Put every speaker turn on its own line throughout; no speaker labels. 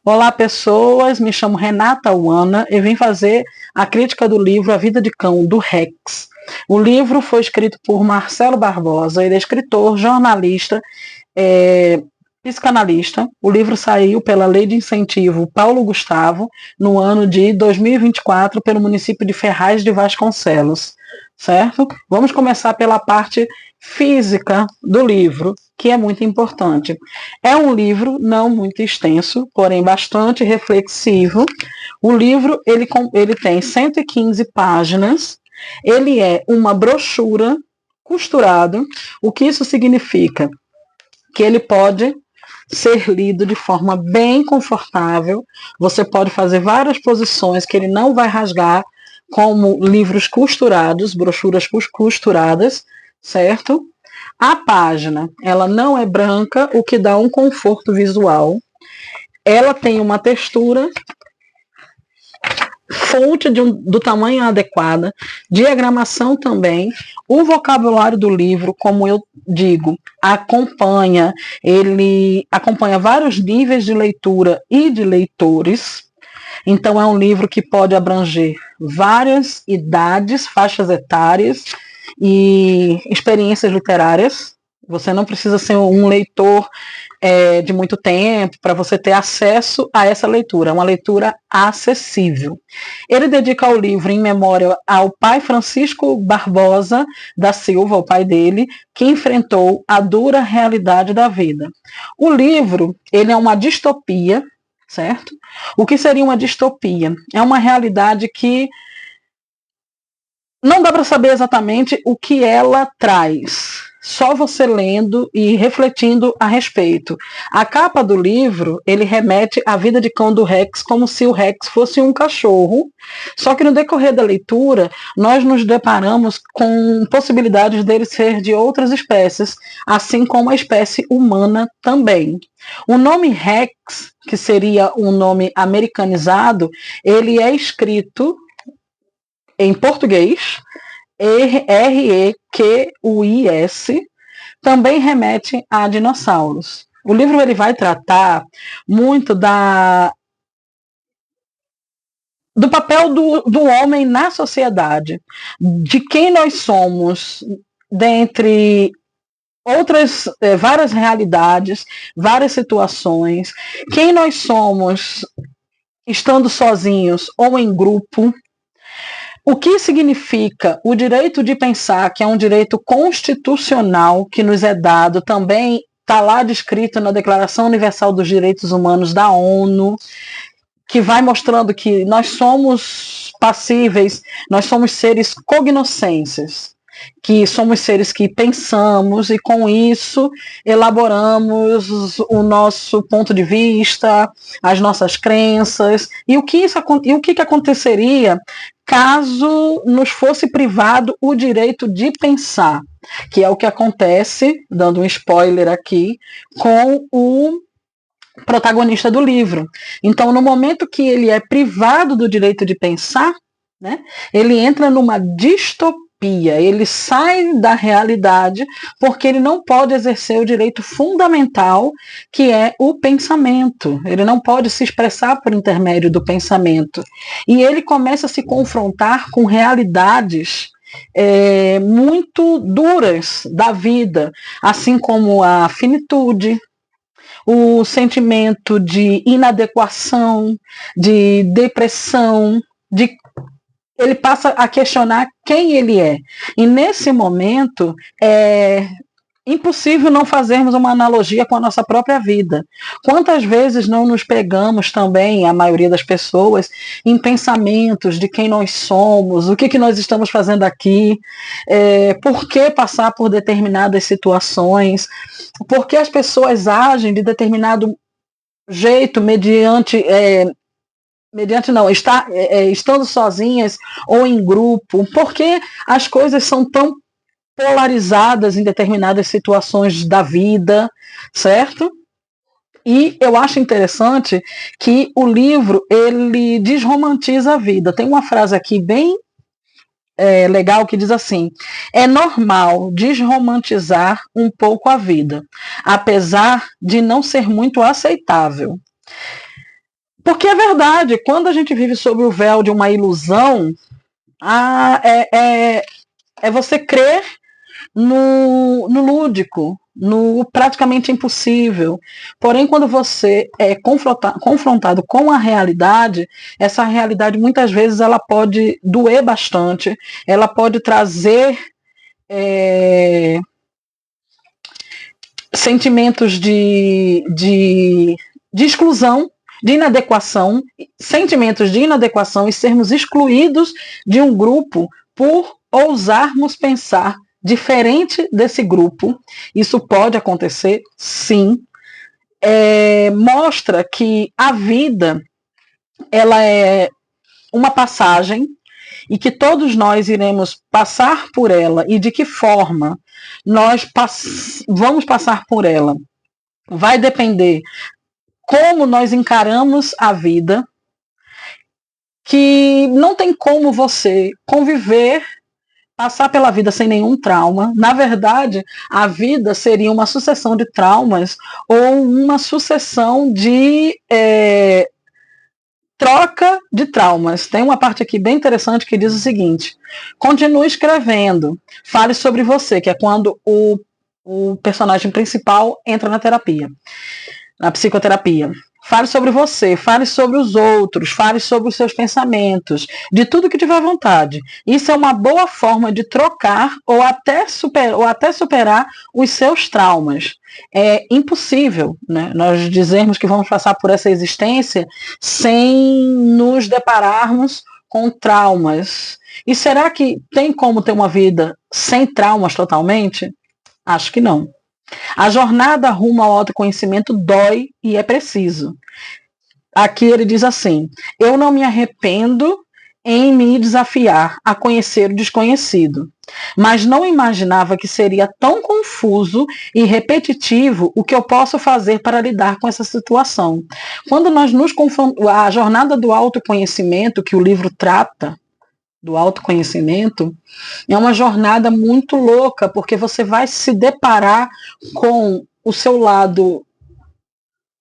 Olá, pessoas. Me chamo Renata Uana e vim fazer a crítica do livro A Vida de Cão, do Rex. O livro foi escrito por Marcelo Barbosa, ele é escritor, jornalista, psicanalista. O livro saiu pela Lei de Incentivo Paulo Gustavo no ano de 2024 pelo município de Ferraz de Vasconcelos, certo? Vamos começar pela parte física do livro, que é muito importante. É um livro não muito extenso, porém bastante reflexivo. O livro ele tem 115 páginas. Ele é uma brochura costurado. O que isso significa? Que ele pode ser lido de forma bem confortável. Você pode fazer várias posições que ele não vai rasgar, como livros costurados, brochuras costuradas, certo? A página, ela não é branca, o que dá um conforto visual. Ela tem uma textura, fonte do tamanho adequado, diagramação também. O vocabulário do livro, como eu digo, ele acompanha vários níveis de leitura e de leitores. Então é um livro que pode abranger várias idades, faixas etárias e experiências literárias. Você não precisa ser um leitor de muito tempo para você ter acesso a essa leitura. É uma leitura acessível. Ele dedica o livro em memória ao pai Francisco Barbosa da Silva, o pai dele, que enfrentou a dura realidade da vida. O livro, ele é uma distopia, certo? O que seria uma distopia? É uma realidade que não dá para saber exatamente o que ela traz, só você lendo e refletindo a respeito. A capa do livro, ele remete à vida de cão do Rex como se o Rex fosse um cachorro, só que no decorrer da leitura, nós nos deparamos com possibilidades dele ser de outras espécies, assim como a espécie humana também. O nome Rex, que seria um nome americanizado, ele é escrito em português, R-E-Q-U-I-S, também remete a dinossauros. O livro ele vai tratar muito do papel do homem na sociedade, de quem nós somos, dentre outras várias realidades, várias situações, quem nós somos estando sozinhos ou em grupo. O que significa o direito de pensar, que é um direito constitucional que nos é dado, também está lá descrito na Declaração Universal dos Direitos Humanos da ONU, que vai mostrando que nós somos passíveis, nós somos seres cognoscentes, que somos seres que pensamos e com isso elaboramos o nosso ponto de vista, as nossas crenças, e o que aconteceria caso nos fosse privado o direito de pensar, que é o que acontece, dando um spoiler aqui, com o protagonista do livro. Então, no momento que ele é privado do direito de pensar, né, ele entra numa distopia, ele sai da realidade porque ele não pode exercer o direito fundamental, que é o pensamento. Ele não pode se expressar por intermédio do pensamento. E ele começa a se confrontar com realidades muito duras da vida, assim como a finitude, o sentimento de inadequação, de depressão, ele passa a questionar quem ele é. E nesse momento é impossível não fazermos uma analogia com a nossa própria vida. Quantas vezes não nos pegamos também, a maioria das pessoas, em pensamentos de quem nós somos, o que nós estamos fazendo aqui, por que passar por determinadas situações, por que as pessoas agem de determinado jeito estando sozinhas ou em grupo, porque as coisas são tão polarizadas em determinadas situações da vida, certo? E eu acho interessante que o livro ele desromantiza a vida. Tem uma frase aqui bem legal que diz assim: é normal desromantizar um pouco a vida, apesar de não ser muito aceitável. Porque é verdade, quando a gente vive sob o véu de uma ilusão, é você crer no lúdico, no praticamente impossível. Porém, quando você é confrontado com a realidade, essa realidade muitas vezes ela pode doer bastante, ela pode trazer sentimentos de exclusão, de inadequação, sentimentos de inadequação e sermos excluídos de um grupo por ousarmos pensar diferente desse grupo. Isso pode acontecer, sim. Mostra que a vida ela é uma passagem e que todos nós iremos passar por ela. E de que forma nós vamos passar por ela vai depender como nós encaramos a vida, que não tem como você conviver, passar pela vida sem nenhum trauma. Na verdade, a vida seria uma sucessão de traumas ou uma sucessão de troca de traumas. Tem uma parte aqui bem interessante que diz o seguinte: continue escrevendo, fale sobre você, que é quando o personagem principal entra na terapia, na psicoterapia. Fale sobre você, fale sobre os outros, fale sobre os seus pensamentos, de tudo que tiver vontade. Isso é uma boa forma de trocar ou até superar os seus traumas. É impossível, né, nós dizermos que vamos passar por essa existência sem nos depararmos com traumas. E será que tem como ter uma vida sem traumas totalmente? Acho que não. A jornada rumo ao autoconhecimento dói e é preciso. Aqui ele diz assim: eu não me arrependo em me desafiar a conhecer o desconhecido, mas não imaginava que seria tão confuso e repetitivo o que eu posso fazer para lidar com essa situação. Quando nós nos confrontamos, a jornada do autoconhecimento que o livro trata, do autoconhecimento, é uma jornada muito louca, porque você vai se deparar com o seu lado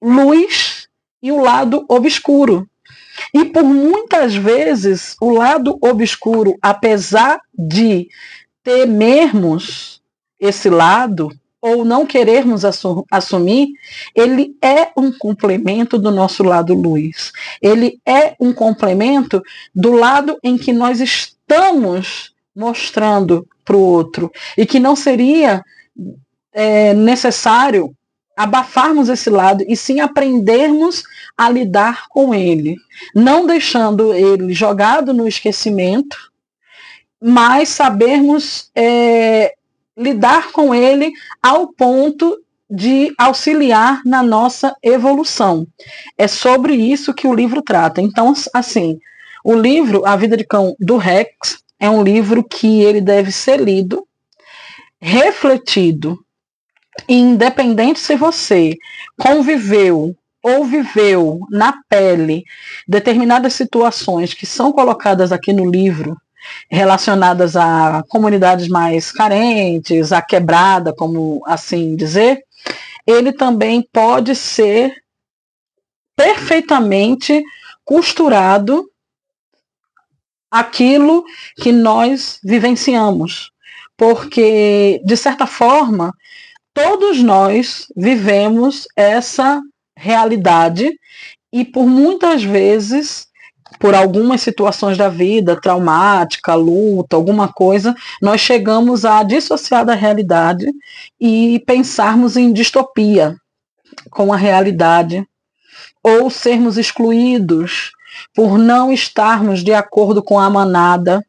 luz e o lado obscuro. E por muitas vezes, o lado obscuro, apesar de temermos esse lado, ou não querermos assumir, ele é um complemento do nosso lado luz. Ele é um complemento do lado em que nós estamos mostrando para o outro. E que não seria necessário abafarmos esse lado e sim aprendermos a lidar com ele. Não deixando ele jogado no esquecimento, mas sabermos lidar com ele ao ponto de auxiliar na nossa evolução. É sobre isso que o livro trata. Então, assim, o livro A Vida de Cão, do Rex, é um livro que ele deve ser lido, refletido, e independente se você conviveu ou viveu na pele determinadas situações que são colocadas aqui no livro, relacionadas a comunidades mais carentes, a quebrada, como assim dizer, ele também pode ser perfeitamente costurado aquilo que nós vivenciamos. Porque, de certa forma, todos nós vivemos essa realidade e por muitas vezes, por algumas situações da vida, traumática, luta, alguma coisa, nós chegamos a dissociar da realidade e pensarmos em distopia com a realidade, ou sermos excluídos por não estarmos de acordo com a manada.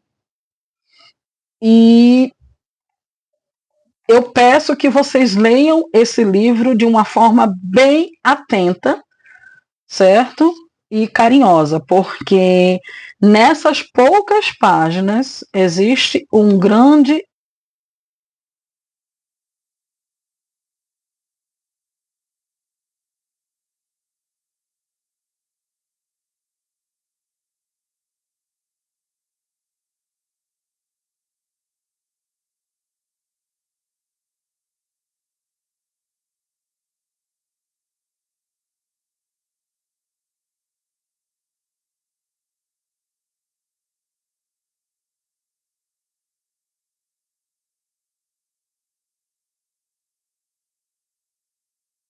E eu peço que vocês leiam esse livro de uma forma bem atenta, certo? E carinhosa, porque nessas poucas páginas existe um grande